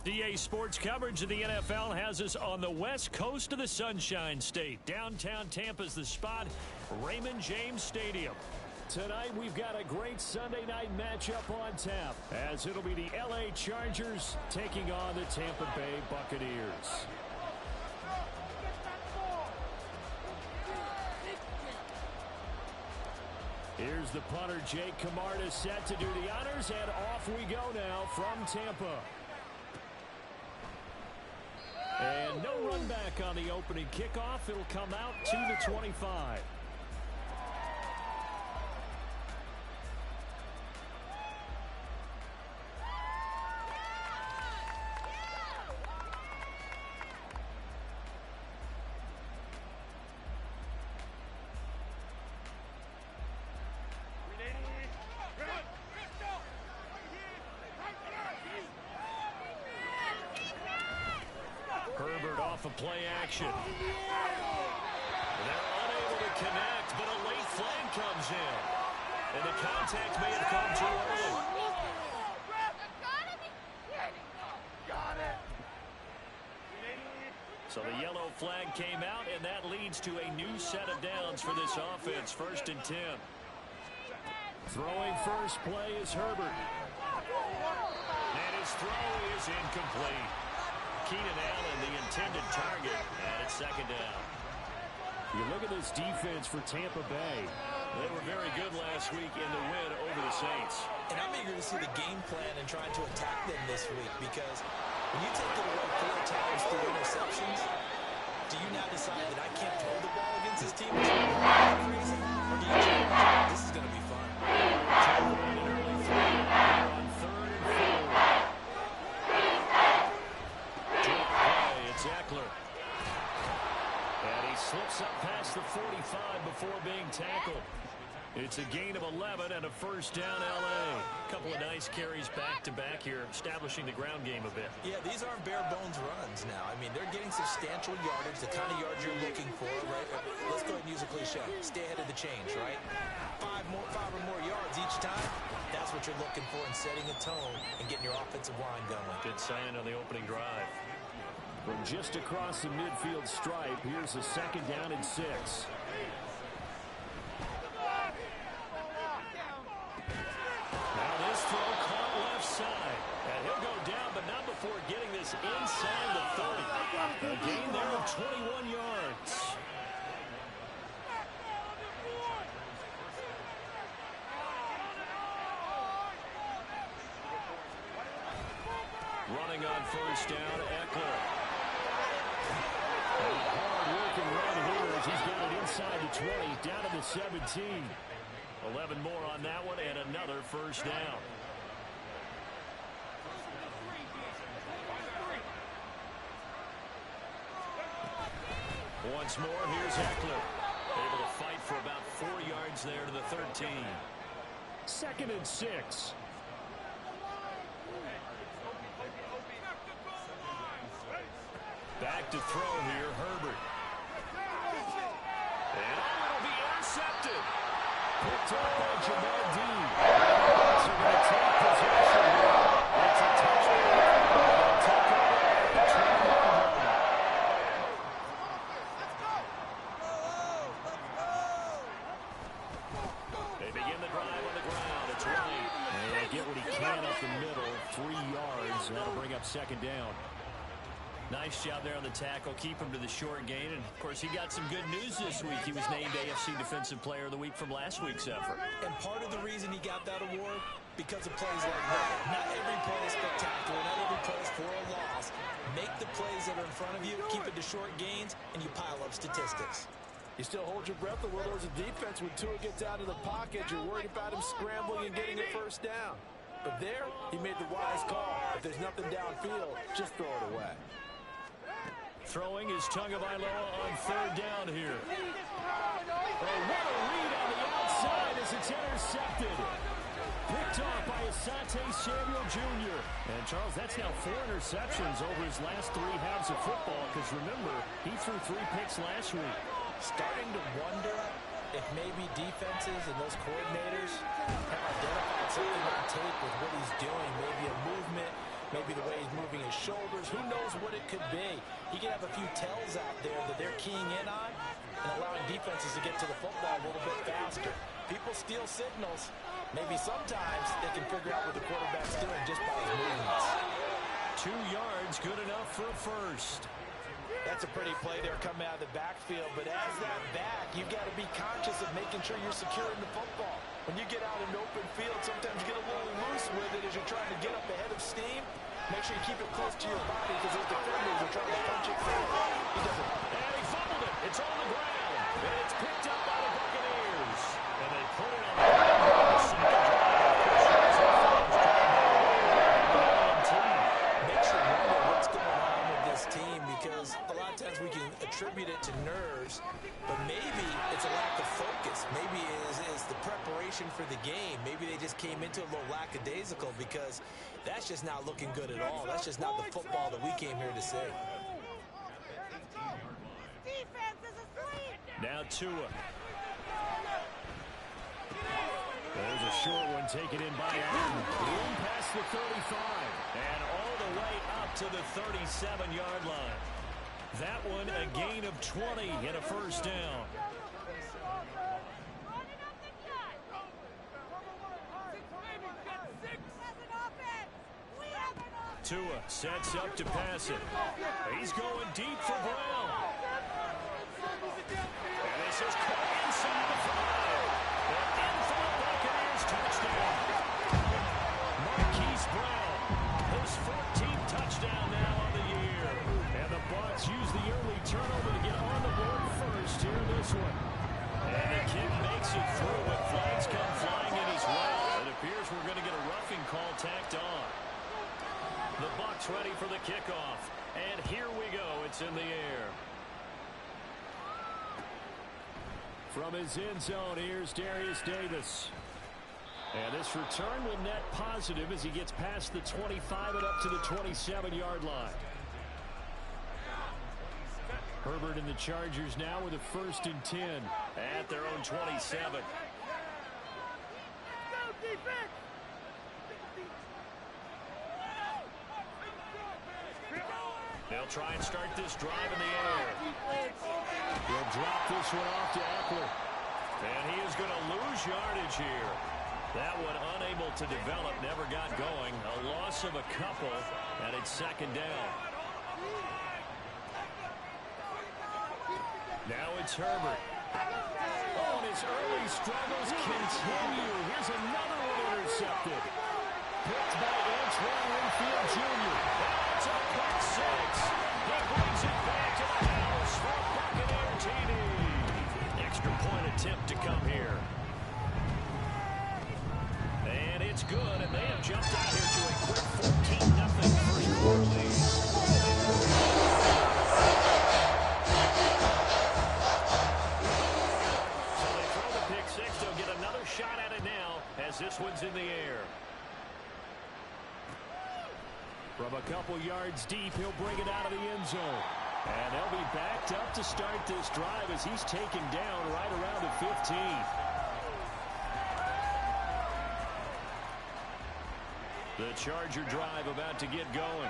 DA Sports coverage of the NFL has us on the west coast of the Sunshine State. Downtown Tampa's the spot, Raymond James Stadium. Tonight we've got a great Sunday night matchup on tap, as it'll be the LA Chargers taking on the Tampa Bay Buccaneers. Here's the punter, Jake Camarda, set to do the honors, and off we go now from Tampa. And no run back on the opening kickoff. It'll come out to the 25. Herbert off of play action. They're unable to connect, but a late flag comes in. And the contact may have come too early. So the yellow flag came out, and that leads to a new set of downs for this offense. 1st and 10. Throwing first play is Herbert. And his throw is incomplete. Keenan Allen, the intended target, and it's 2nd down. You look at this defense for Tampa Bay. They were very good last week in the win over the Saints. And I'm eager to see the game plan and trying to attack them this week, because when you take it away 4 times through interceptions, do you now decide that I can't throw the ball against this team? Crazy? Or do you think this is going to be fun? An early three on 3rd and 4. It's Eckler. And he slips up past the 45 before being tackled. It's a gain of 11 and a 1st down L.A. A couple of nice carries back-to-back here, establishing the ground game a bit. Yeah, these aren't bare-bones runs now. I mean, they're getting substantial yardage, the kind of yards you're looking for, right? Let's go ahead and use a cliche. Stay ahead of the change, right? 5 or more yards each time. That's what you're looking for in setting a tone and getting your offensive line going. Good sign on the opening drive. From just across the midfield stripe, here's a 2nd down and 6. Now this throw caught left side. And he'll go down, but not before getting this inside the 30. A gain there of 21 yards. Running on 1st down, Eckler. A hard-working run here as he's got it inside the 20, down to the 17. 11 more on that one, and another 1st down. Once more, here's Eckler. Able to fight for about 4 yards there to the 13. 2nd and 6. Back to throw here, Herbert. And it'll be intercepted. Picked up by Jamel Dean. So going to take possession here. It's a touchdown. They'll take over the 21. They begin the drive on the ground. It's White. And he'll get what he can up the middle. 3 yards. That'll bring up 2nd down. Nice job there on the tackle. Keep him to the short gain. And, of course, he got some good news this week. He was named AFC Defensive Player of the Week from last week's effort. And part of the reason he got that award, because of plays like that. Not every play is spectacular. Not every play is for a loss. Make the plays that are in front of you, keep it to short gains, and you pile up statistics. You still hold your breath, or there's a defense when Tua gets out of the pocket. You're worried about him scrambling and getting a 1st down. But there, he made the wise call. If there's nothing downfield, just throw it away. Throwing is Tagovailoa on 3rd down here. Oh, what a read on the outside as it's intercepted. Picked off by Asante Samuel Jr. And, Charles, that's now 4 interceptions over his last 3 halves of football, because, remember, he threw 3 picks last week. Starting to wonder if maybe defenses and those coordinators have identified something on tape with what he's doing, maybe a movement maybe the way he's moving his shoulders. Who knows what it could be? He could have a few tells out there that they're keying in on and allowing defenses to get to the football a little bit faster. People steal signals. Maybe sometimes they can figure out what the quarterback's doing just by his movements. 2 yards, good enough for a first. That's a pretty play there coming out of the backfield, but as that back, you've got to be conscious of making sure you're securing the football. When you get out in open field, sometimes you get a little loose with it as you're trying to get up ahead of steam. Make sure you keep it close to your body because those defenders are trying to punch it forward. He doesn't. And he fumbled it. It's on the ground. And it's picked up by the Buccaneers. And they put it on the ground. Makes you wonder what's going on with this team because a lot of times we can attribute it to nerves, but maybe it's a lack of focus. Maybe it's the preparation for the game. Maybe they just came into a little lackadaisical because that's just not looking good at all. That's just not the football that we came here to see. Now Tua. There's a short one taken in by Allen. In past the 35 and all the way up to the 37-yard line. That one a gain of 20 and a first down. Tua sets up to pass it. He's going deep for Brown. And this is caught inside the 5. And in for the Buccaneers touchdown. Marquise Brown, his 14th touchdown now on the year. And the Bucs use the early turnover to get on the board first here in this one. And the kick makes it through, but flags come flying in his way. It appears we're going to get a roughing call tacked on. The Bucs ready for the kickoff. And here we go. It's in the air. From his end zone, here's Darius Davis. And this return will net positive as he gets past the 25 and up to the 27-yard line. Herbert and the Chargers now with a 1st and 10 at their own 27. They'll try and start this drive in the air. He'll drop this one off to Eckler. And he is going to lose yardage here. That one unable to develop, never got going. A loss of a couple, and it's 2nd down. Now it's Herbert. Oh, and his early struggles continue. Here's another one intercepted. Picked by Antoine Winfield Jr. That's a quick 6. He brings it back to the house for Buccaneer TD. Extra point attempt to come here. And it's good, and they have jumped out here to a quick 14-0 first quarter lead. So they throw the pick 6. They'll get another shot at it now as this one's in the air. From a couple yards deep, he'll bring it out of the end zone. And they'll be backed up to start this drive as he's taken down right around the 15. The Charger drive about to get going.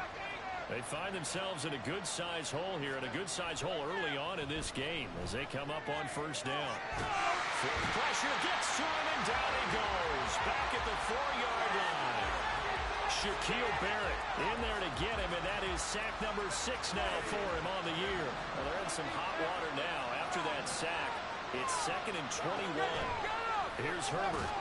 They find themselves in a good-sized hole here, and a good-sized hole early on in this game as they come up on 1st down. Pressure gets to him, and down he goes. Back at the 4-yard line. Shaquille Barrett in there to get him, and that is sack number 6 now for him on the year. Well, they're in some hot water now after that sack. It's 2nd and 21. Here's Herbert.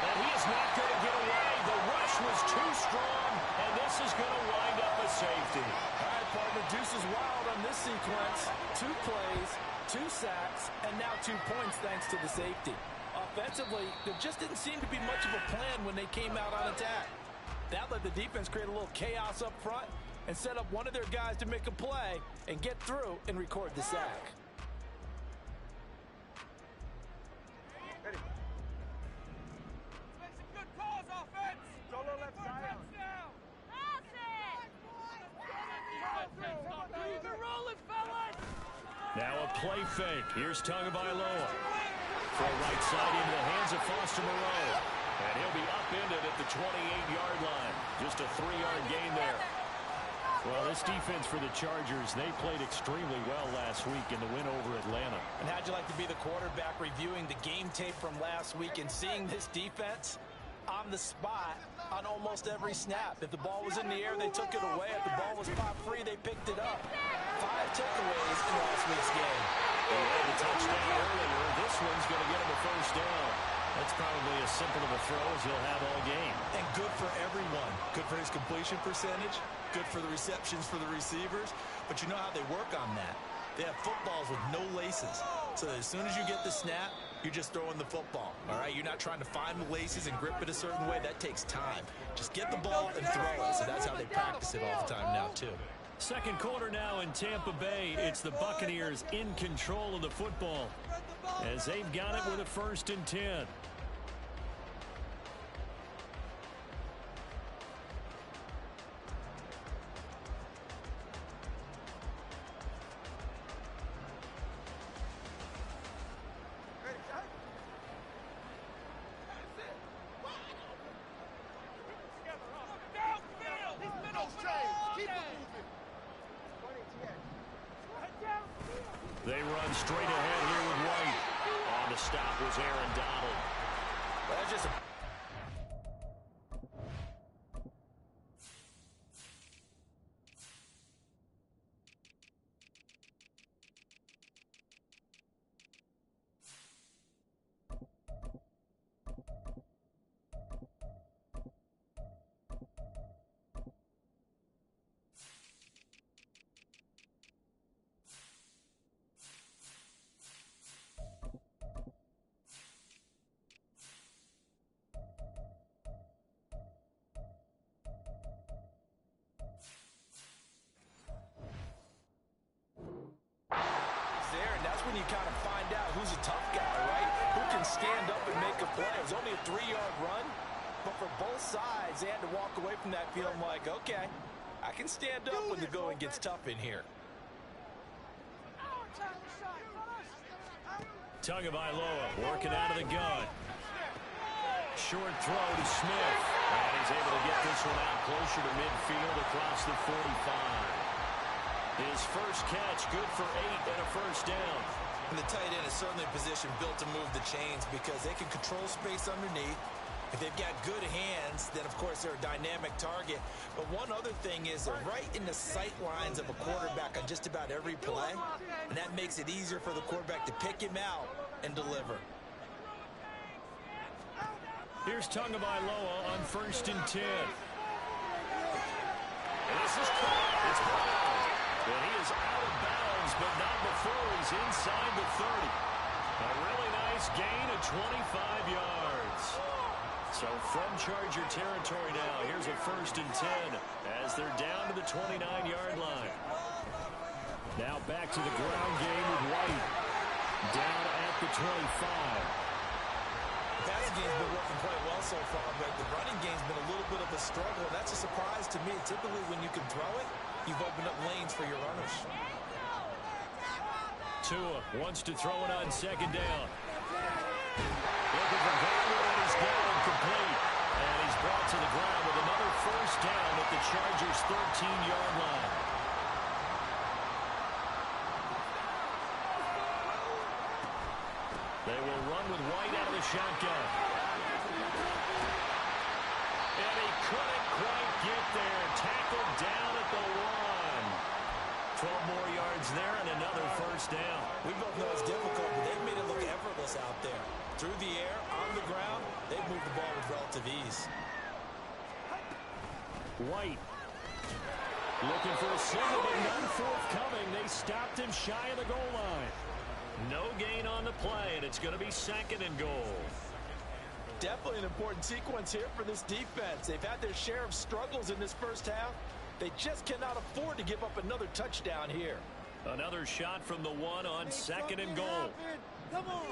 And he is not going to get away. The rush was too strong, and this is going to wind up a safety. All right, partner, deuce is wild on this sequence. 2 plays, 2 sacks, and now 2 points thanks to the safety. Offensively, there just didn't seem to be much of a plan when they came out on attack. That let the defense create a little chaos up front and set up one of their guys to make a play and get through and record the sack. Ready. Make some good calls, offense. Solo left side. You're rolling, fellas. Now a play fake. Here's Tagovailoa. Throw right side into the hands of Foster Moreau. And he'll be upended at the 28-yard line. Just a 3-yard gain there. Well, this defense for the Chargers, they played extremely well last week in the win over Atlanta. And how'd you like to be the quarterback reviewing the game tape from last week and seeing this defense on the spot on almost every snap? If the ball was in the air, they took it away. If the ball was popped free, they picked it up. 5 takeaways in last week's game. They had a touchdown earlier. This one's going to get him a first down. That's probably as simple of a throw as he'll have all game. And good for everyone. Good for his completion percentage. Good for the receptions for the receivers. But you know how they work on that. They have footballs with no laces. So that as soon as you get the snap, you're just throwing the football. All right? You're not trying to find the laces and grip it a certain way. That takes time. Just get the ball and throw it. So that's how they practice it all the time now, too. Second quarter now in Tampa Bay. It's the Buccaneers in control of the football as they've got it with a 1st and 10. They run straight ahead here with White. On the stop was Aaron Donald. Well, that's just a... when you kind of find out who's a tough guy, right? Who can stand up and make a play. It was only a 3-yard run, but for both sides, they had to walk away from that feeling like, okay, I can stand up when the going gets tough in here. Tagovailoa working out of the gun. Short throw to Smith. And he's able to get this one out closer to midfield across the 45. His first catch, good for 8 and a first down. And the tight end is certainly a position built to move the chains because they can control space underneath. If they've got good hands, then, of course, they're a dynamic target. But one other thing is they're right in the sight lines of a quarterback on just about every play, and that makes it easier for the quarterback to pick him out and deliver. Here's Tagovailoa on 1st and 10. And this is caught. It's Brown. And he is out of bounds, but not before he's inside the 30. A really nice gain of 25 yards. So from Charger territory now, here's a 1st and 10 as they're down to the 29-yard line. Now back to the ground game with White. Down at the 25. The passing game's been working quite well so far, but the running game's been a little bit of a struggle. That's a surprise to me. Typically, when you can throw it, you've opened up lanes for your runners. Tua wants to throw it on 2nd down. Looking for Garner, and he's down complete. And he's brought to the ground with another first down at the Chargers' 13-yard line. They will run with White out of the shotgun. And he couldn't quite get there. Tackled down at the 1. 12 more yards there and another first down. We both know it's difficult, but they've made it look effortless out there. Through the air, on the ground, they've moved the ball with relative ease. White looking for a single, but none forthcoming. They stopped him shy of the goal line. No gain on the play, and it's going to be 2nd and goal. Definitely an important sequence here for this defense. They've had their share of struggles in this first half. They just cannot afford to give up another touchdown here. Another shot from the 1 on 2nd and goal. Come on.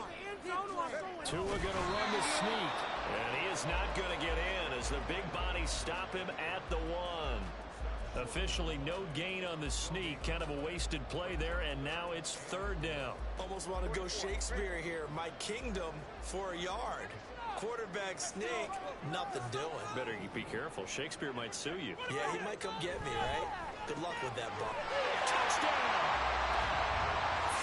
Tua going to run the sneak, and he is not going to get in as the big bodies stop him at the 1. Officially no gain on the sneak, kind of a wasted play there, and now it's 3rd down. Almost want to go Shakespeare here. My kingdom for a yard. quarterback sneak, nothing doing. Better be careful. Shakespeare might sue you. Yeah, he might come get me, right? Good luck with that ball. Touchdown!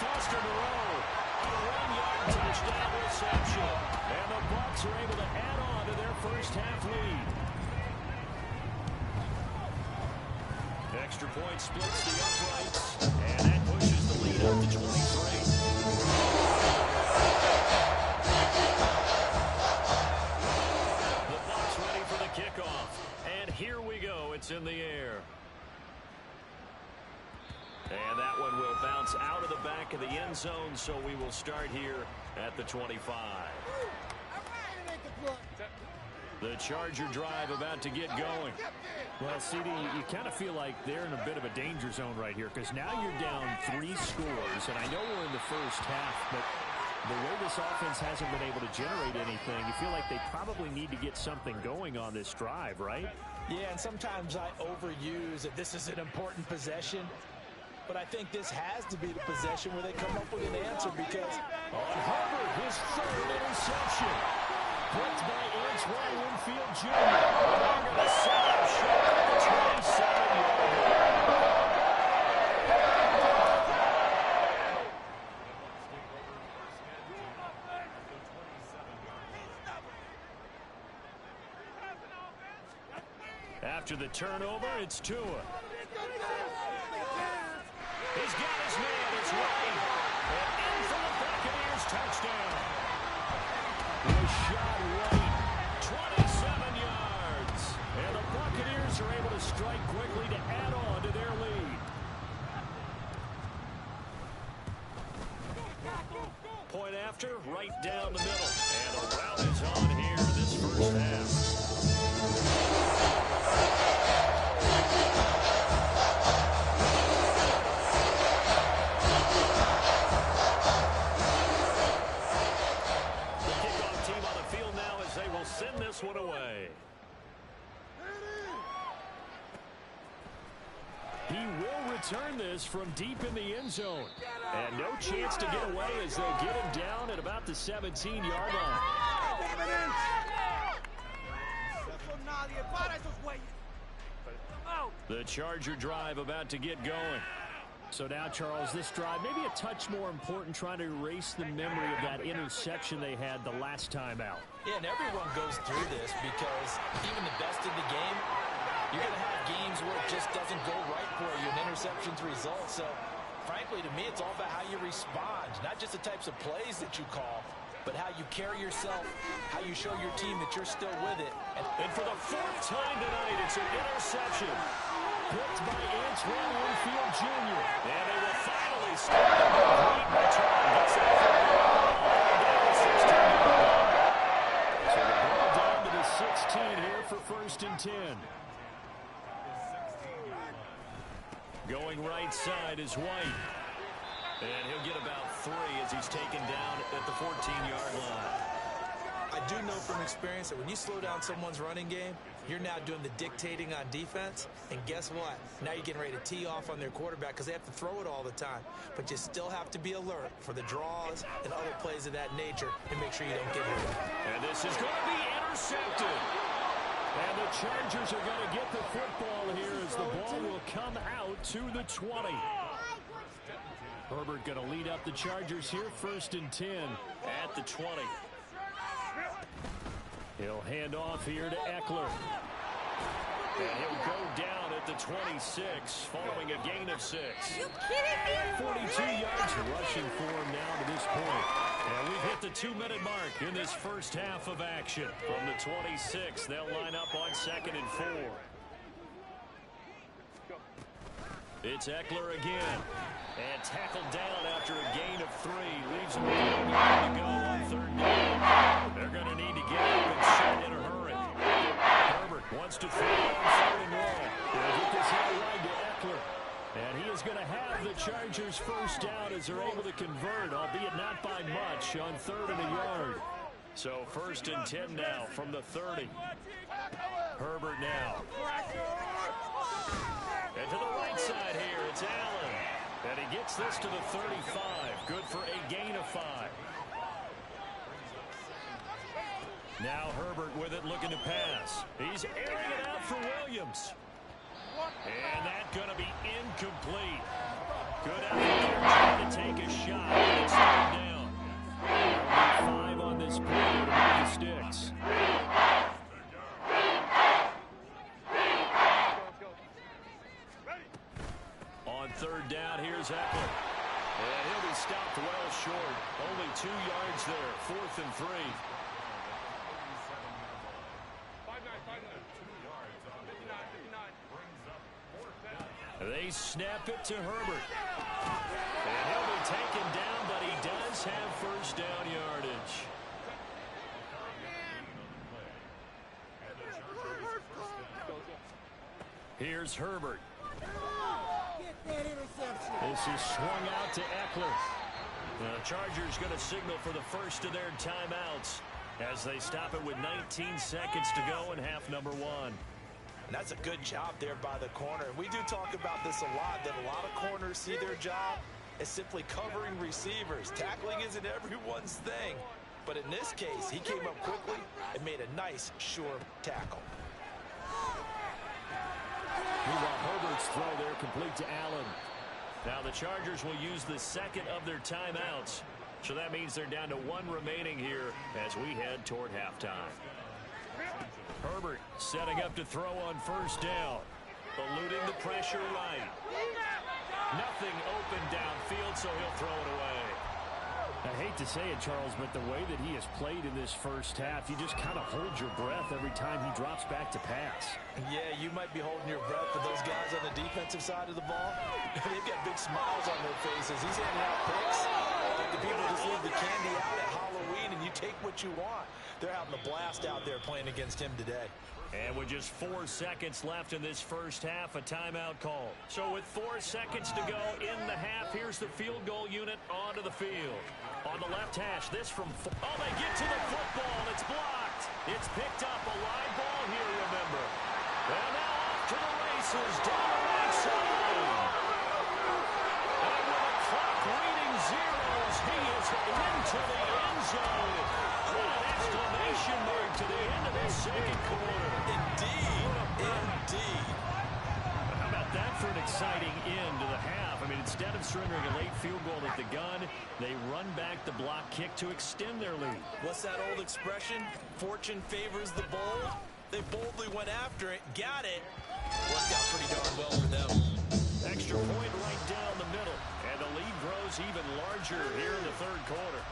Foster Moreau, a 1-yard touchdown reception. And the Bucs are able to add on to their first half lead. Extra point splits the uprights, and that pushes the lead up to 23. The Bucs ready for the kickoff. And here we go. It's in the air. And that one will bounce out of the back of the end zone, so we will start here at the 25. The Charger drive about to get going. Well, CD, you kind of feel like they're in a bit of a danger zone right here because now you're down 3 scores, and I know we're in the first half, but the way this offense hasn't been able to generate anything, you feel like they probably need to get something going on this drive, right? Yeah, and sometimes I overuse that this is an important possession. But I think this has to be the possession where they come up with an answer because on Herbert, his 3rd interception. Picked by Antoine Winfield Jr. They're going to set up short at the 27-yard line. After the turnover, it's Tua. He's got his man. It's right. And in for the Buccaneers touchdown. Rashad White, 27 yards. And the Buccaneers are able to strike quickly to add on to their lead. Point after, right down the middle. And a rout is on here this first half. Send this one away. He will return this from deep in the end zone. And no chance to get away as they get him down at about the 17-yard line. The Charger drive about to get going. So now, Charles, this drive maybe a touch more important, trying to erase the memory of that interception they had the last time out. Yeah, and everyone goes through this because even the best in the game, you're going to have games where it just doesn't go right for you, and interceptions result. So, frankly, to me, it's all about how you respond, not just the types of plays that you call, but how you carry yourself, how you show your team that you're still with it. And for the 4th time tonight, it's an interception. Picked by Antoine Winfield Jr. And they will finally start the complete return. Gets that football down to 16. So the ball down to the 16 here for 1st and 10. Going right side is White. And he'll get about 3 as he's taken down at the 14-yard line. I do know from experience that when you slow down someone's running game, you're now doing the dictating on defense. And guess what? Now you're getting ready to tee off on their quarterback because they have to throw it all the time. But you still have to be alert for the draws and other plays of that nature and make sure you don't get hit. And this is going to be intercepted. And the Chargers are going to get the football here as the ball will come out to the 20. Herbert going to lead up the Chargers here, 1st and 10 at the 20. He'll hand off here to Eckler. And he'll go down at the 26 following a gain of 6. Are you kidding me? 42 yards rushing for him now to this point. And we've hit the 2-minute mark in this first half of action. From the 26, they'll line up on 2nd and 4. It's Eckler again. And tackled down after a gain of 3. Leaves him with 1 yard to go on 3rd down. They're going to need to get up and set in a hurry. Herbert wants to throw on 3rd and long. They'll get this out wide to Eckler. And he is going to have the Chargers first down as they're able to convert, albeit not by much, on 3rd and a yard. So 1st and 10 now from the 30. Herbert now. And to the right side here, it's Allen. And he gets this to the 35. Good for a gain of 5. Now Herbert with it, looking to pass. He's airing it out for Williams. And that's going to be incomplete. Good effort there trying to take a shot. It's third down. 5 on this play to move the sticks. On third down, here's Eckler. And he'll be stopped well short. Only 2 yards there. 4th and 3. They snap it to Herbert. And he'll be taken down, but he does have first down yardage. Here's Herbert. This is swung out to Eckler. The Chargers going to signal for the first of their timeouts as they stop it with 19 seconds to go in half number 1. And that's a good job there by the corner. And we do talk about this a lot, that a lot of corners see their job as simply covering receivers. Tackling isn't everyone's thing. But in this case, he came up quickly and made a nice, sure tackle. Meanwhile, Herbert's throw there complete to Allen. Now the Chargers will use the second of their timeouts. So that means they're down to 1 remaining here as we head toward halftime. Herbert setting up to throw on first down. Eluding the pressure right. Nothing open downfield, so he'll throw it away. I hate to say it, Charles, but the way that he has played in this first half, you just kind of hold your breath every time he drops back to pass. Yeah, you might be holding your breath, but those guys on the defensive side of the ball, they've got big smiles on their faces. He's handing out picks. Like the people just leave the candy out at Halloween and you take what you want. They're having a blast out there playing against him today. And with just 4 seconds left in this first half, a timeout call. So with 4 seconds to go in the half, here's the field goal unit onto the field. On the left hash, this from... Oh, they get to the football. It's blocked. It's picked up. A live ball here, remember. And now off to the races down the right side. And with the clock reading zeros, he is into the end zone. What an exclamation mark to the end of the second quarter. Indeed. How about that for an exciting end to the half? I mean, instead of surrendering a late field goal at the gun, they run back the block kick to extend their lead. What's that old expression? Fortune favors the bold. They boldly went after it, got it. Worked out pretty darn well for them. Extra point right down the middle, and the lead grows even larger here in the third quarter.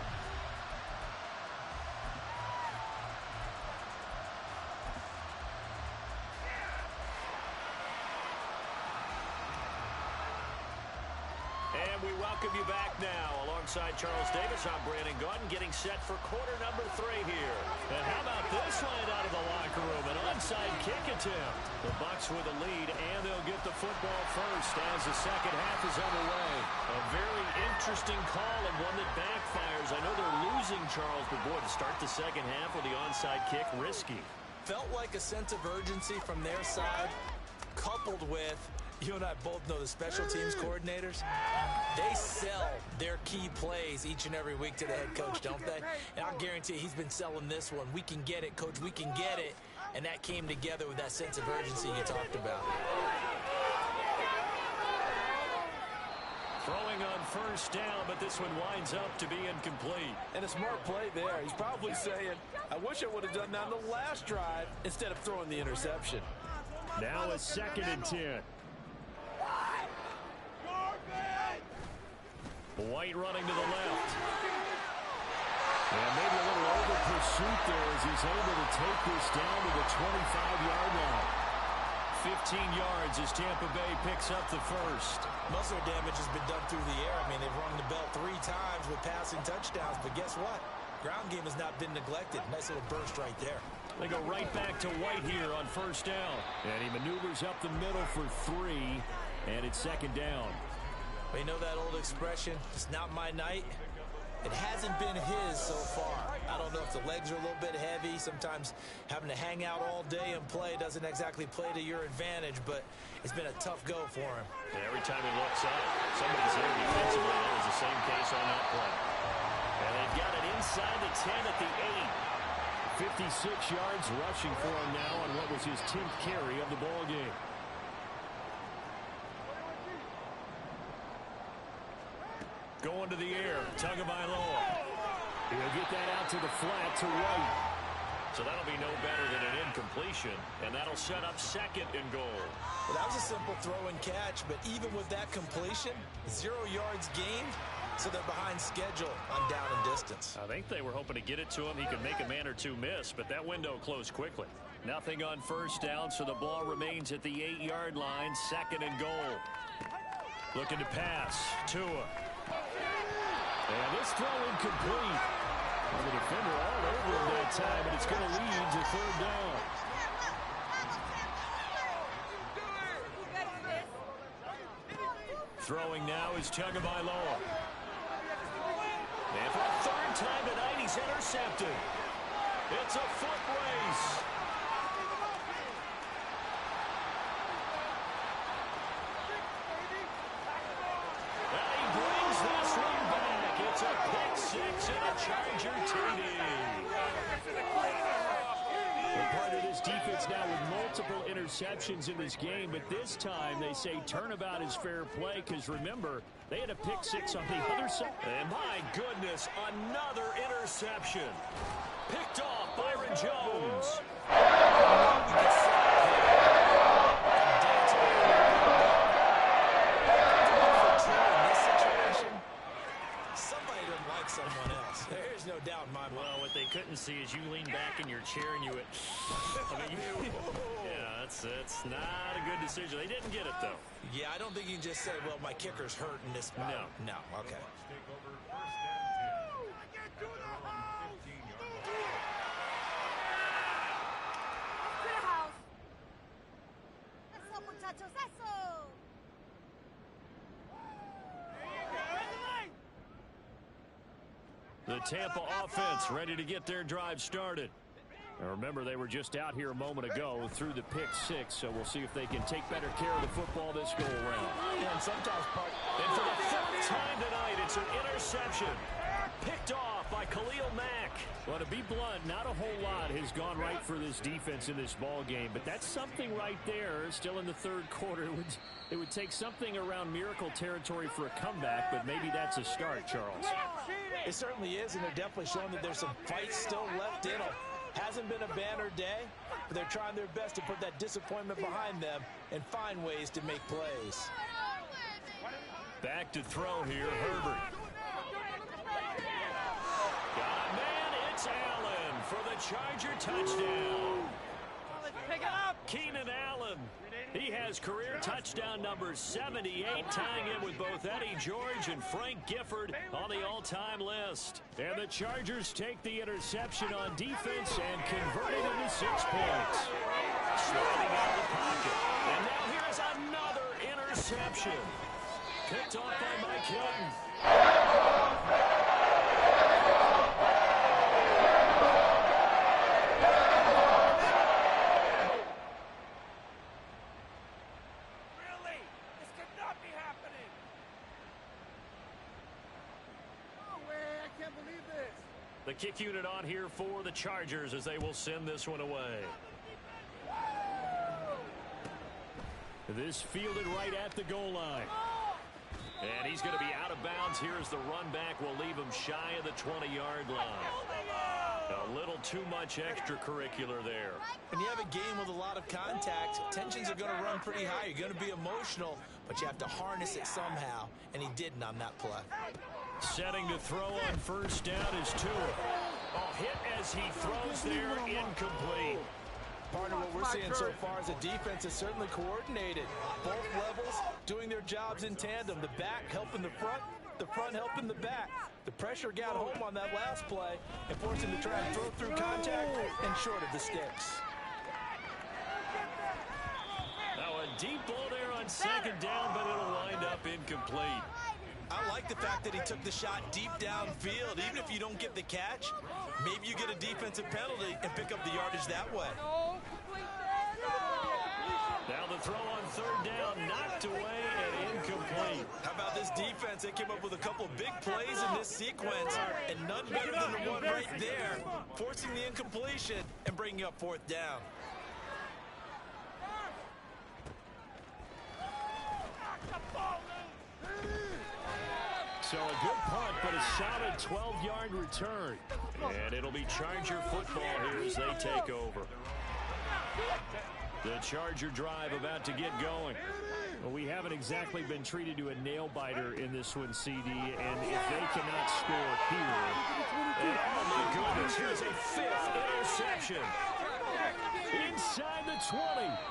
And we welcome you back now. Alongside Charles Davis, I'm Brandon Gaudin, getting set for quarter number 3 here. And how about this line out of the locker room? An onside kick attempt. The Bucs with the lead, and they'll get the football first as the second half is underway. A very interesting call and one that backfires. I know they're losing, Charles, but boy, to start the second half with the onside kick, risky. Felt like a sense of urgency from their side, coupled with... You and I both know the special teams coordinators. They sell their key plays each and every week to the head coach, don't they? And I'll guarantee you he's been selling this one. We can get it, coach. We can get it. And that came together with that sense of urgency you talked about. Throwing on first down, but this one winds up to be incomplete. And a smart play there. He's probably saying, I wish I would have done that on the last drive instead of throwing the interception. Now a 2nd and 10. White running to the left. And maybe a little over pursuit there as he's able to take this down to the 25-yard line. 15 yards as Tampa Bay picks up the first. Most of their damage has been done through the air. I mean, they've rung the bell 3 times with passing touchdowns, but guess what? Ground game has not been neglected. Nice little burst right there. They go right back to White here on first down. And he maneuvers up the middle for 3, and it's 2nd down. Well, you know that old expression, it's not my night? It hasn't been his so far. I don't know if the legs are a little bit heavy. Sometimes having to hang out all day and play doesn't exactly play to your advantage, but it's been a tough go for him. And every time he looks up, somebody's there defensively. That was the same case on that play. And they've got it inside the 10 at the 8. 56 yards rushing for him now on what was his 10th carry of the ball game. Going to the air, Tagovailoa. He'll get that out to the flat to White. So that'll be no better than an incompletion, and that'll set up 2nd and goal. Well, that was a simple throw and catch, but even with that completion, 0 yards gained, so they're behind schedule on down and distance. I think they were hoping to get it to him. He could make a man or two miss, but that window closed quickly. Nothing on first down, so the ball remains at the 8-yard line, 2nd and goal. Looking to pass, Tua. And this throw incomplete. And the defender all over him that time, and it's going to lead to 3rd down. Throwing now is Tagovailoa. And for the 3rd time tonight, he's intercepted. It's a foot race. And he brings this one back. It's a pick 6 and a Charger TD. Part of this defense now with multiple interceptions in this game, but this time they say turnabout is fair play because remember, they had a pick 6 on the other side. And my goodness, another interception. Picked off Byron Jones. Somebody doesn't like someone else. There's no doubt in my mind. Well, what they couldn't see is you lean back in your chair and you went, yeah, that's not a good decision. They didn't get it, though. Yeah, I don't think you can just say, well, my kicker's hurt in this spot. No, okay. The Tampa offense ready to get their drive started. Now remember, they were just out here a moment ago through the pick 6, so we'll see if they can take better care of the football this go around. And sometimes and for the 3rd time tonight, it's an interception. Picked off by Khalil Mack. Well, to be blunt, not a whole lot has gone right for this defense in this ball game, but that's something right there. Still in the 3rd quarter, it would take something around miracle territory for a comeback, but maybe that's a start, Charles. It certainly is, and they're definitely showing that there's some fight still left in them. Hasn't been a banner day, but they're trying their best to put that disappointment behind them and find ways to make plays. Back to throw here, Herbert. Got a man, it's Allen for the Charger touchdown. Pick it up. Keenan Allen. He has career touchdown number 78, tying in with both Eddie George and Frank Gifford on the all-time list. And the Chargers take the interception on defense and convert it into 6 points. Sliding out of the pocket. And now here's another interception. Picked off by Mike Hilton. The kick unit on here for the Chargers as they will send this one away. This fielded right at the goal line. And he's going to be out of bounds here as the run back will leave him shy of the 20-yard line. A little too much extracurricular there. When you have a game with a lot of contact, tensions are going to run pretty high. You're going to be emotional, but you have to harness it somehow, and he didn't on that play. Setting to throw on first down is Tua. Hit as he throws there, incomplete. Part of what we're seeing so far is the defense is certainly coordinated. Both levels doing their jobs in tandem. The back helping the front helping the back. The pressure got home on that last play and forced him to try and throw through contact and short of the sticks. Now a deep ball there on second down, but it'll wind up incomplete. I like the fact that he took the shot deep downfield. Even if you don't get the catch, maybe you get a defensive penalty and pick up the yardage that way. Now the throw on third down, knocked away and incomplete. How about this this defense. They came up with a couple of big plays in this sequence, and none better than the one right there, forcing the incompletion and bringing up fourth down. So a good punt, but a solid 12-yard return. And it'll be Charger football here as they take over. The Charger drive about to get going. Well, we haven't exactly been treated to a nail-biter in this one, CD, and if they cannot score here, oh my goodness, here's a fifth interception. Inside the 20.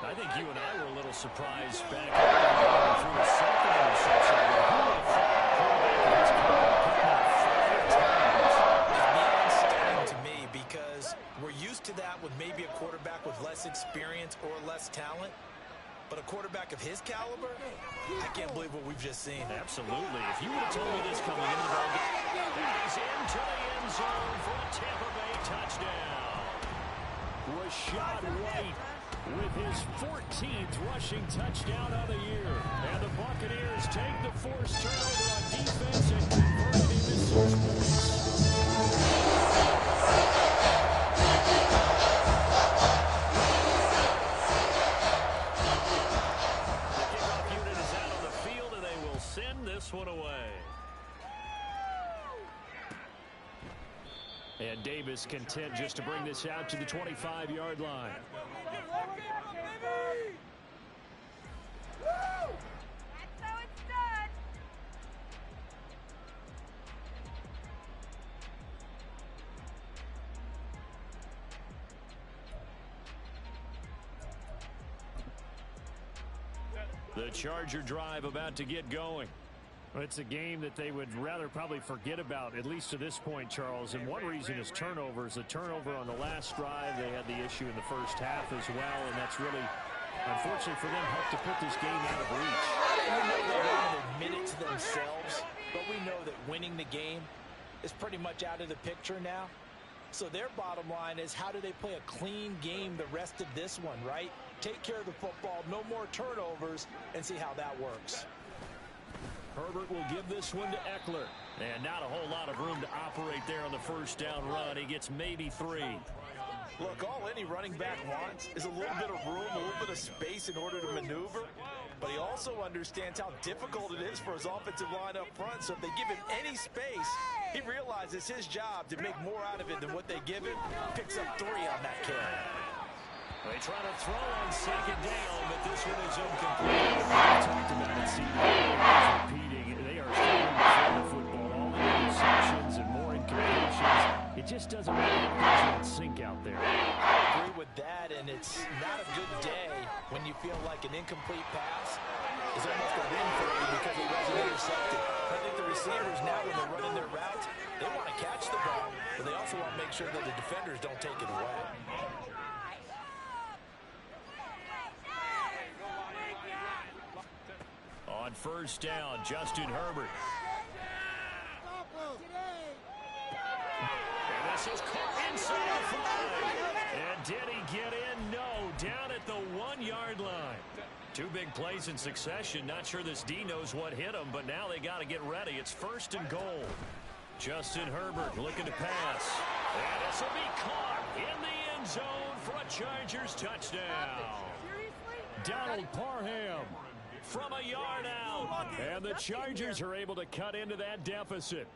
I think you and I were a little surprised back through the second interception. Who would have thought quarterback of his career putting up 5 times? It's beyond stunning to me because we're used to that with maybe a quarterback with less experience or less talent. But a quarterback of his caliber, I can't believe what we've just seen. Absolutely. If you would have told me this coming into the ball game, he's into the end zone for a Tampa Bay touchdown. Rashad White with his 14th rushing touchdown of the year. And the Buccaneers take the forced turnover on defense and convert it into 6 points. This one away. And Davis content just to bring this out to the 25-yard line. That's how it's done. The Charger drive about to get going. It's a game that they would rather probably forget about, at least to this point, Charles. And one reason is turnovers. A turnover on the last drive. They had the issue in the first half as well, and that's really, unfortunately for them, helped to put this game out of reach. We know they won't admit it to themselves, but we know that winning the game is pretty much out of the picture now. So their bottom line is, how do they play a clean game the rest of this one, right? Take care of the football, no more turnovers, and see how that works. Herbert will give this one to Eckler. And not a whole lot of room to operate there on the first down run. He gets maybe 3. Look, all any running back wants is a little bit of room, a little bit of space in order to maneuver. But he also understands how difficult it is for his offensive line up front. So if they give him any space, he realizes his job to make more out of it than what they give him. Picks up 3 on that carry. They try to throw on second down, but this one is incomplete. We talked about it, CD. Repeating, they are struggling to throw the football. All the interceptions and more incompletions. It just doesn't really things in sync out there. I agree with that, and it's not a good day when you feel like an incomplete pass is almost a win for you because it wasn't intercepted. I think the receivers now, when they're running their routes, they want to catch the ball, but they also want to make sure that the defenders don't take it away. On first down, Justin Herbert. And this is caught inside the 5. And did he get in? No, down at the 1-yard line. 2 big plays in succession. Not sure this D knows what hit him, but now they got to get ready. It's first and goal. Justin Herbert looking to pass. And this will be caught in the end zone for a Chargers touchdown. Donald Parham from a yard out. And the Chargers are able to cut into that deficit.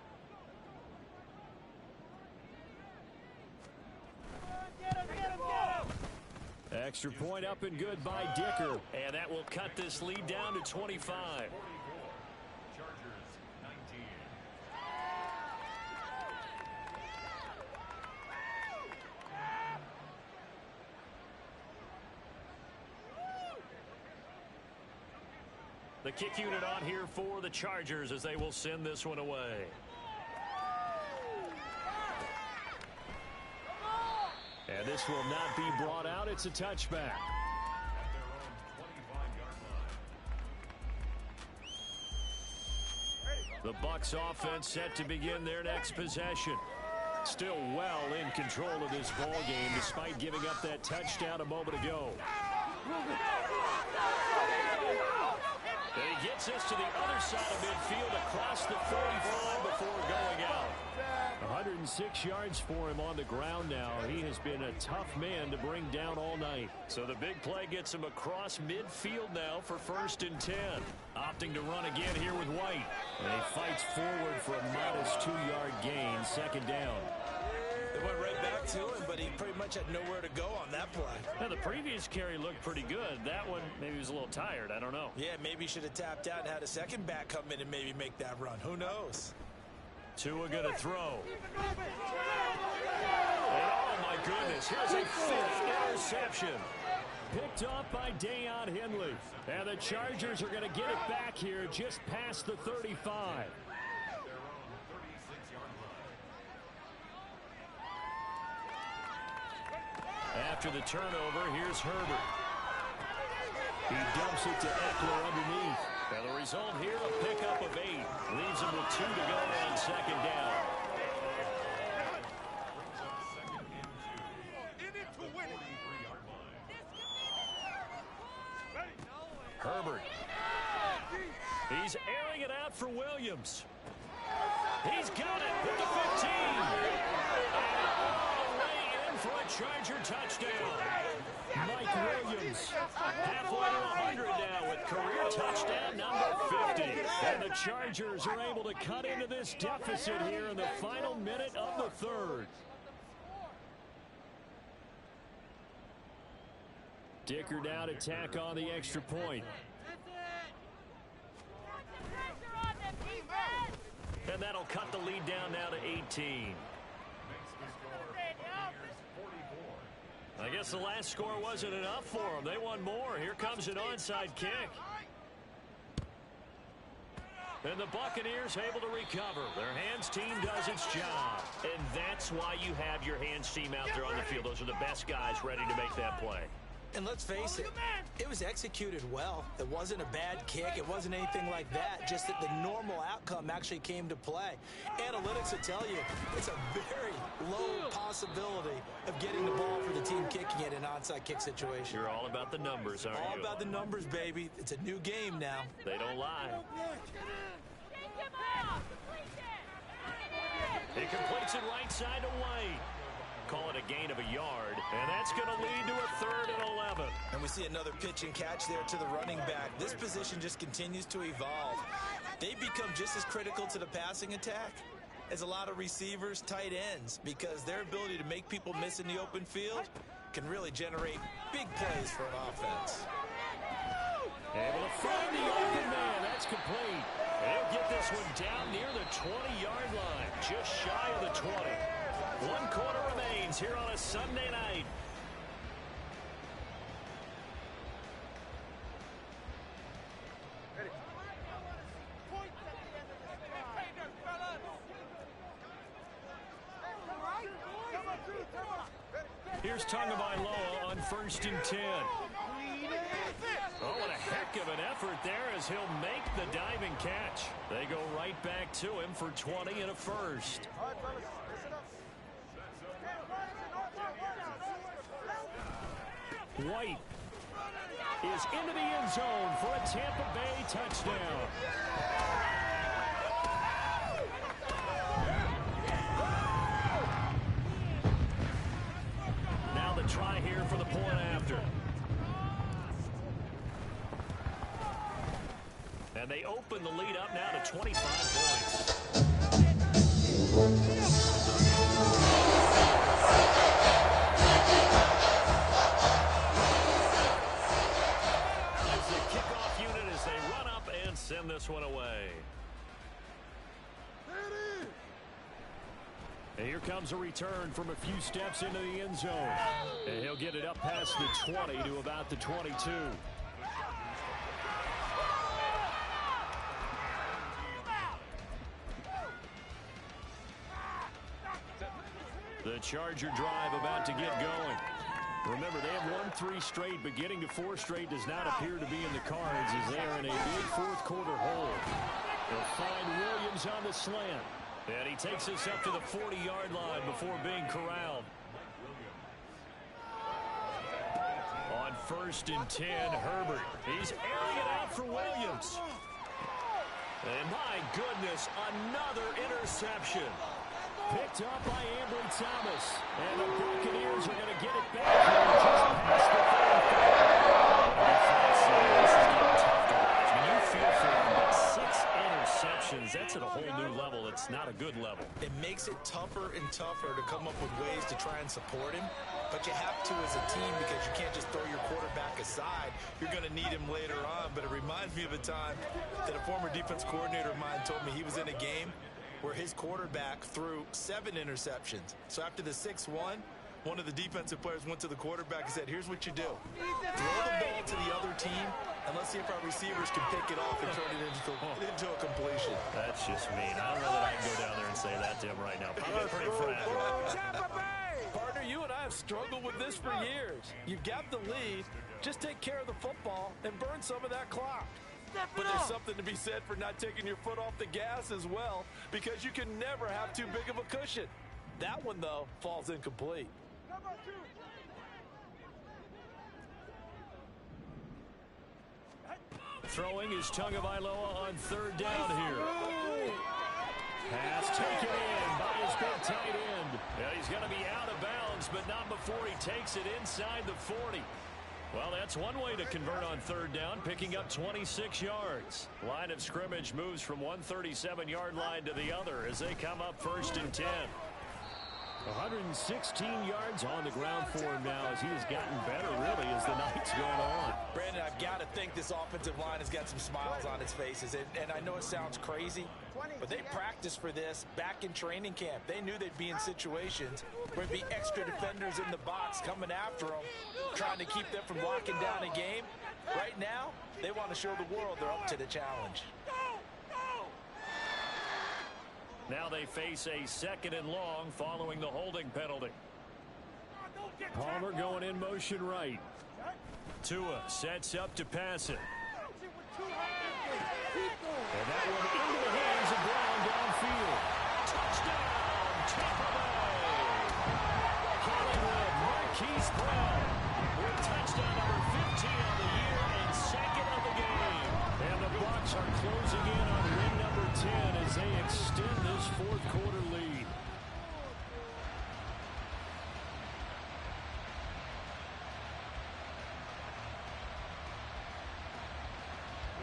Extra point up and good by Dicker. And that will cut this lead down to 25. The kick unit on here for the Chargers as they will send this one away. And this will not be brought out. It's a touchback. The Bucs offense set to begin their next possession. Still well in control of this ball game despite giving up that touchdown a moment ago. They get gets this to the other side of midfield across the 45 before going out. 106 yards for him on the ground now. He has been a tough man to bring down all night. So the big play gets him across midfield now for 1st and 10. Opting to run again here with White. And he fights forward for a modest 2-yard gain, 2nd down. They went right back to him, but he pretty much had nowhere to go on that play. Now, the previous carry looked pretty good. That one, maybe he was a little tired. I don't know. Yeah, maybe he should have tapped out and had a second back come in and maybe make that run. Who knows? Tua going to throw. And oh, my goodness, here's a 5th interception. Picked off by Deion Henley. And the Chargers are going to get it back here just past the 35. After the turnover, here's Herbert. He dumps it to Eckler underneath. And the result here, a pickup of 8. Leaves him with 2 to go on 2nd down. Herbert. He's airing it out for Williams. He's got it with the 15. All the way in for a Charger touchdown. Mike Williams halfway to 100 now with career touchdown number 50. And the Chargers are able to cut into this deficit here in the final minute of the 3rd. Dicker now to tack on the extra point. And that'll cut the lead down now to 18. I guess the last score wasn't enough for them. They won more. Here comes an onside kick. And the Buccaneers able to recover. Their hands team does its job. And that's why you have your hands team out there on the field. Those are the best guys ready to make that play. And let's face it, it was executed well. It wasn't a bad kick. It wasn't anything like that. Just that the normal outcome actually came to play. Analytics will tell you it's a very low possibility of getting the ball for the team kicking it in an onside kick situation. You're all about the numbers, aren't you? All about the numbers, baby. It's a new game now. They don't lie. He completes it right side to White. Call it a gain of a yard, and that's going to lead to a 3rd and 11. And we see another pitch and catch there to the running back. This position just continues to evolve. They become just as critical to the passing attack as a lot of receivers, tight ends, because their ability to make people miss in the open field can really generate big plays for an offense. Able to find the open man. That's complete. And he'll get this one down near the 20-yard line, just shy of the 20. 1 quarter remains here on a Sunday night. Here's Tagovailoa on 1st and 10. Oh, what a heck of an effort there as he'll make the diving catch. They go right back to him for 20 and a 1st. White is into the end zone for a Tampa Bay touchdown. Now the try here for the point after. And they open the lead up now to 25 points. Send this one away. And here comes a return from a few steps into the end zone. And he'll get it up past the 20 to about the 22. The Charger drive about to get going. Remember, they have won 3 straight, but getting to 4 straight does not appear to be in the cards as they are in a big 4th quarter hole. They'll find Williams on the slant. And he takes us up to the 40-yard line before being corralled. On 1st and 10, Herbert. He's airing it out for Williams. And my goodness, another interception. Picked up by Ambry Thomas. And the Buccaneers are going to get it back here just past the 35. This is getting tough to watch. I mean, you feel for them, but 6 interceptions, that's at a whole new level. It's not a good level. It makes it tougher and tougher to come up with ways to try and support him. But you have to as a team because you can't just throw your quarterback aside. You're going to need him later on. But it reminds me of a time that a former defense coordinator of mine told me he was in a game where his quarterback threw 7 interceptions. So after the 6th one of the defensive players went to the quarterback and said, here's what you do. Throw the ball to the other team, and let's see if our receivers can pick it off and turn it into a completion. That's just mean. I don't know that I can go down there and say that to him right now. Probably pretty fragile. Partner, you and I have struggled with this for years. You've got the lead. Just take care of the football and burn some of that clock. But there's something to be said for not taking your foot off the gas as well, because you can never have too big of a cushion. That one, though, falls incomplete. Throwing is Tagovailoa on 3rd down here. Pass taken in by his big tight end. Yeah, he's going to be out of bounds, but not before he takes it inside the 40. Well, that's one way to convert on 3rd down, picking up 26 yards. Line of scrimmage moves from 137-yard line to the other as they come up 1st and 10. 116 yards on the ground for him now as he has gotten better, really, as the night's gone on. Brandon, I've got to think this offensive line has got some smiles on its faces. And I know it sounds crazy, but they practiced for this back in training camp. They knew they'd be in situations where there'd be extra defenders in the box coming after them, trying to keep them from locking down a game. Right now, they want to show the world they're up to the challenge. Now they face a 2nd and long following the holding penalty. Palmer going in motion right. Tua sets up to pass it. And that one into the hands of Brown downfield. Touchdown, Tampa Bay. Hollywood Marquise Brown with touchdown number 15 of the year and 2nd of the game. And the Bucs are closing in on win number 10 as they extend this 4th quarter lead.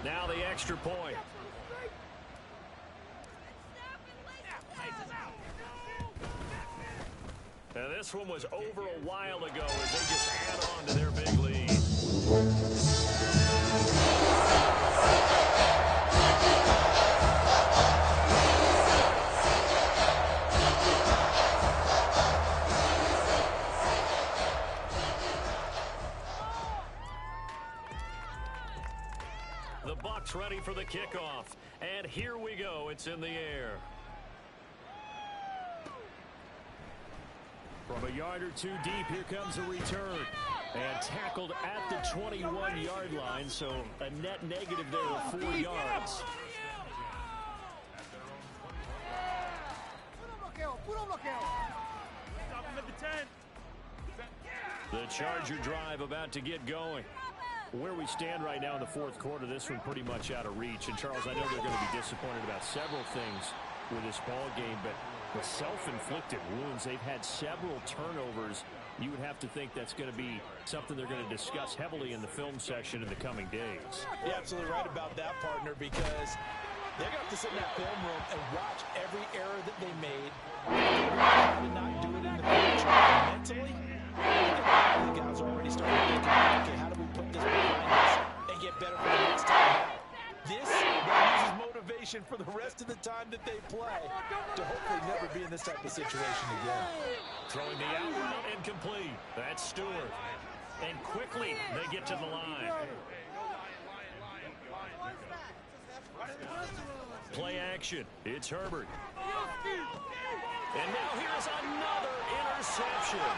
Now the extra point. And this one was over a while ago as they just add on to their big lead. The Bucs ready for the kickoff. And here we go. It's in the air. From a yard or two deep, here comes a return. And tackled at the 21-yard line, so a net negative there of 4 yards. The Charger drive about to get going. Where we stand right now in the 4th quarter, this one pretty much out of reach. And, Charles, I know they're going to be disappointed about several things with this ball game, but the self-inflicted wounds, they've had several turnovers. You would have to think that's going to be something they're going to discuss heavily in the film session in the coming days. You're absolutely right about that, partner, because they're going to have to sit in that film room and watch every error that they made. And not do it in the future. Mentally, the guys are already starting to think, okay, how do we put this behind us and get better for the next time out? This uses motivation for the rest of the time that they play to hopefully never be in this type of situation again. Throwing the out route incomplete. That's Stewart. And quickly they get to the line. Play action. It's Herbert. And now here's another interception.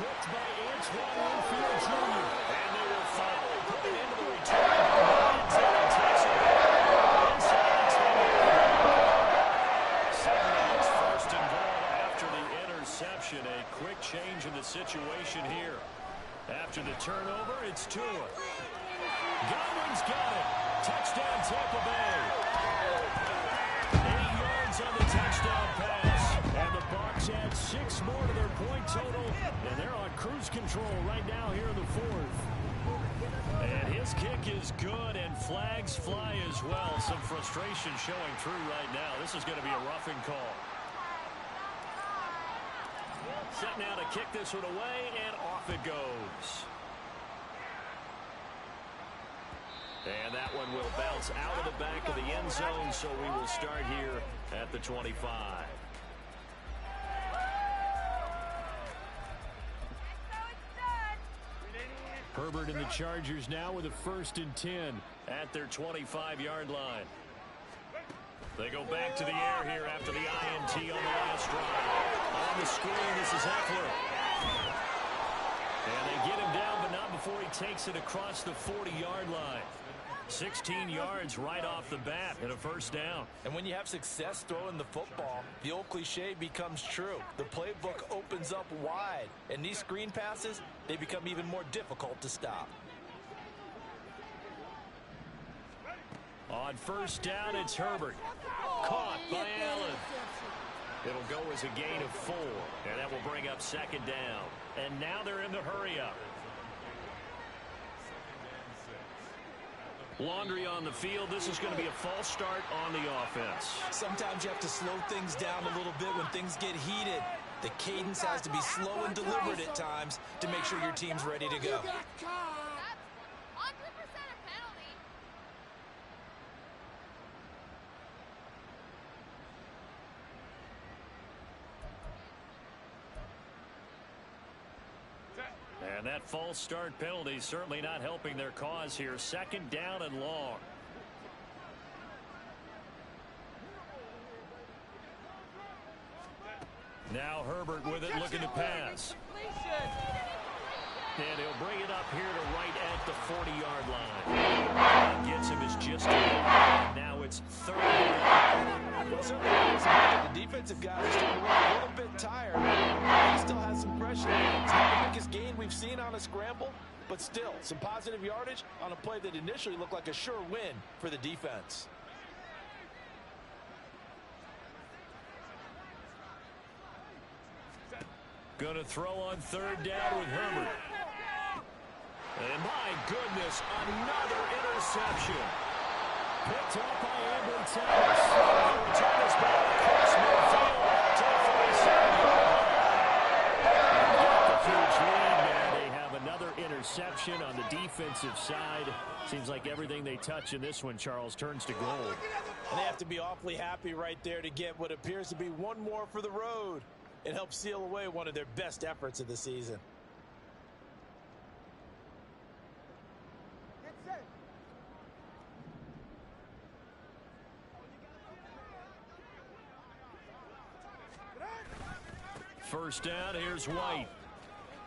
Picked by Antoine Winfield Jr. And they will finally put it into the return. First and goal after the interception. A quick change in the situation here. After the turnover, it's Tua. Godwin's got it. Touchdown, Tampa Bay. 6 more to their point total, and they're on cruise control right now here in the fourth. And his kick is good, and flags fly as well. Some frustration showing through right now. This is going to be a roughing call. Set now to kick this one away, and off it goes. And that one will bounce out of the back of the end zone, so we will start here at the 25. Herbert and the Chargers now with a 1st and 10 at their 25-yard line. They go back to the air here after the INT on the last drive. On the screen, this is Eckler. And they get him down, but not before he takes it across the 40-yard line. 16 yards right off the bat and a 1st down. And when you have success throwing the football, the old cliche becomes true. The playbook opens up wide, and these screen passes, they become even more difficult to stop. On 1st down, it's Herbert. Caught by Allen. It'll go as a gain of 4, and that will bring up 2nd down. And now they're in the hurry-up. Laundry on the field. This is going to be a false start on the offense. Sometimes you have to slow things down a little bit when things get heated. The cadence has to be slow and deliberate at times to make sure your team's ready to go. And that false start penalty certainly not helping their cause here. 2nd down and long. Now Herbert with it, looking to pass. And he'll bring it up here to right at the 40-yard line. That gets him his just a now it's 3rd down. Well, certainly the defensive guys are starting to run a little bit tired. He still has some pressure. It's not the biggest gain we've seen on a scramble, but still some positive yardage on a play that initially looked like a sure win for the defense. Going to throw on 3rd down with Herbert. And my goodness, another interception. Picked up by Ambry Thomas. They'll return this ball across midfield to the 47-yard line. They've got the huge lead, man. They have another interception on the defensive side. Seems like everything they touch in this one, Charles, turns to gold. And they have to be awfully happy right there to get what appears to be one more for the road. It helps seal away one of their best efforts of the season. First down, here's White.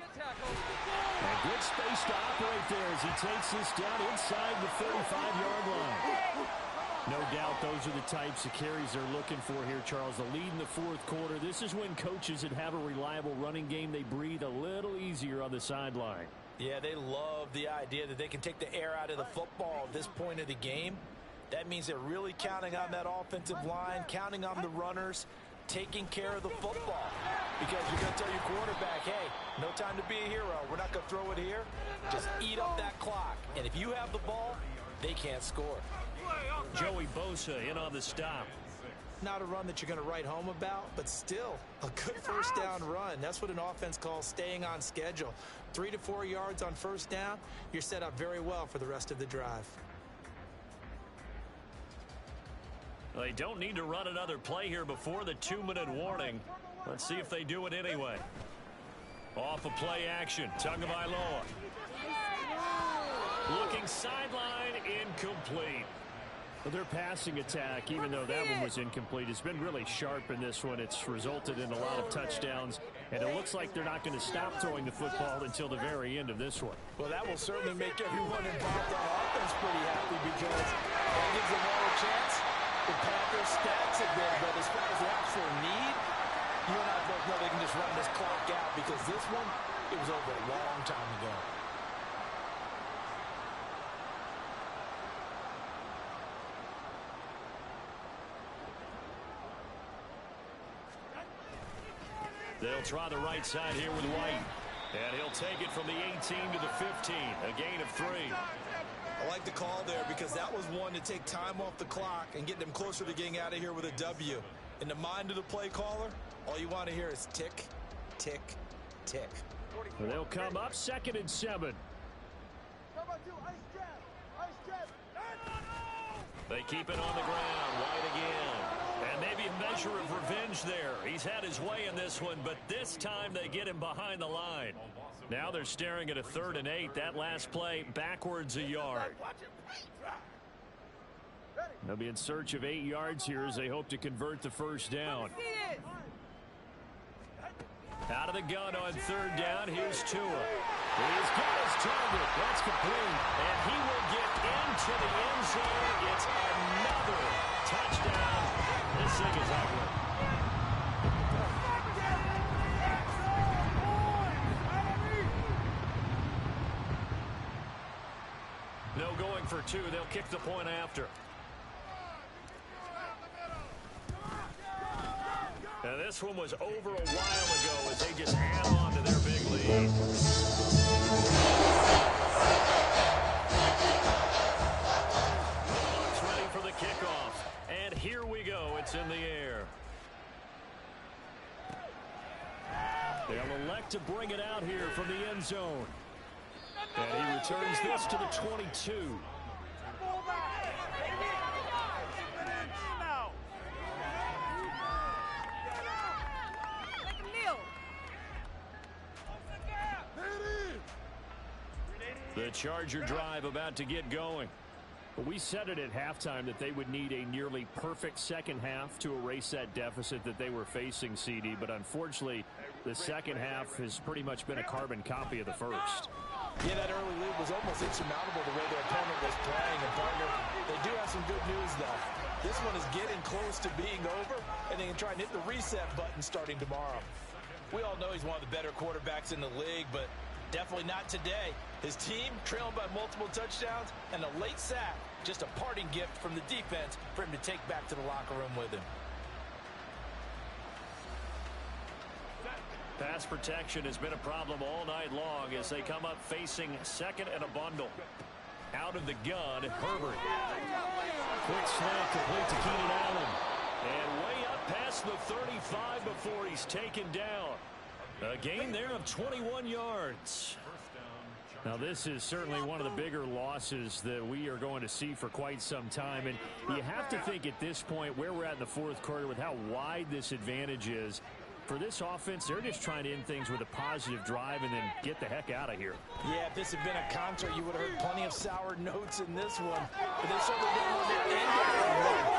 And good space to operate there as he takes this down inside the 35-yard line. No doubt those are the types of carries they're looking for here, Charles. The lead in the 4th quarter. This is when coaches that have a reliable running game, they breathe a little easier on the sideline. Yeah, they love the idea that they can take the air out of the football at this point of the game. That means they're really counting on that offensive line, counting on the runners, taking care of the football. Because you're going to tell your quarterback, hey, no time to be a hero. We're not going to throw it here. Just eat up that clock. And if you have the ball, they can't score. Joey Bosa in on the stop. Not a run that you're going to write home about, but still a good 1st down run. That's what an offense calls staying on schedule. 3 to 4 yards on 1st down, you're set up very well for the rest of the drive. They don't need to run another play here before the 2-minute warning. Let's see if they do it anyway. Off a play action, Tagovailoa. Looking sideline, incomplete. Well, their passing attack, even though that one was incomplete, has been really sharp in this one. It's resulted in a lot of touchdowns, and it looks like they're not going to stop throwing the football until the very end of this one. Well, that will certainly make everyone involved on offense pretty happy because that gives them all a chance. The Panthers' stats have been, but as far as the actual need, you and I both know they can just run this clock out because this one, it was over a long time ago. They'll try the right side here with White. And he'll take it from the 18 to the 15. A gain of 3. I like the call there because that was one to take time off the clock and get them closer to getting out of here with a W. In the mind of the play caller, all you want to hear is tick, tick, tick. Well, they'll come up 2nd and 7. They keep it on the ground. White again. And maybe a measure of revenge there. He's had his way in this one, but this time they get him behind the line. Now they're staring at a 3rd and 8. That last play backwards a yard. They'll be in search of 8 yards here as they hope to convert the first down. Out of the gun on 3rd down. Here's Tua. He's got his target. That's complete. And he will get into the end zone. It's another touchdown. This thing is ugly. No going for 2. They'll kick the point after. Now this one was over a while ago as they just add on to their big lead. Bulldogs ready for the kickoff. And here we go. It's in the air. They'll elect to bring it out here from the end zone. And he returns this to the 22. The Charger drive about to get going. We said it at halftime that they would need a nearly perfect second half to erase that deficit that they were facing, CD. But unfortunately, the second half has pretty much been a carbon copy of the first. Yeah, that early lead was almost insurmountable the way their opponent was playing. And, partner, they do have some good news, though. This one is getting close to being over, and they can try and hit the reset button starting tomorrow. We all know he's one of the better quarterbacks in the league, but definitely not today. His team trailing by multiple touchdowns and a late sack. Just a parting gift from the defense for him to take back to the locker room with him. Pass protection has been a problem all night long as they come up facing 2nd and a bundle. Out of the gun, Herbert. Quick slant complete to Keenan Allen. And way up past the 35 before he's taken down. A gain there of 21 yards. Now, this is certainly one of the bigger losses that we are going to see for quite some time. And you have to think at this point where we're at in the 4th quarter with how wide this advantage is. For this offense, they're just trying to end things with a positive drive and then get the heck out of here. Yeah, if this had been a concert, you would have heard plenty of sour notes in this one. But they certainly didn't want to end it.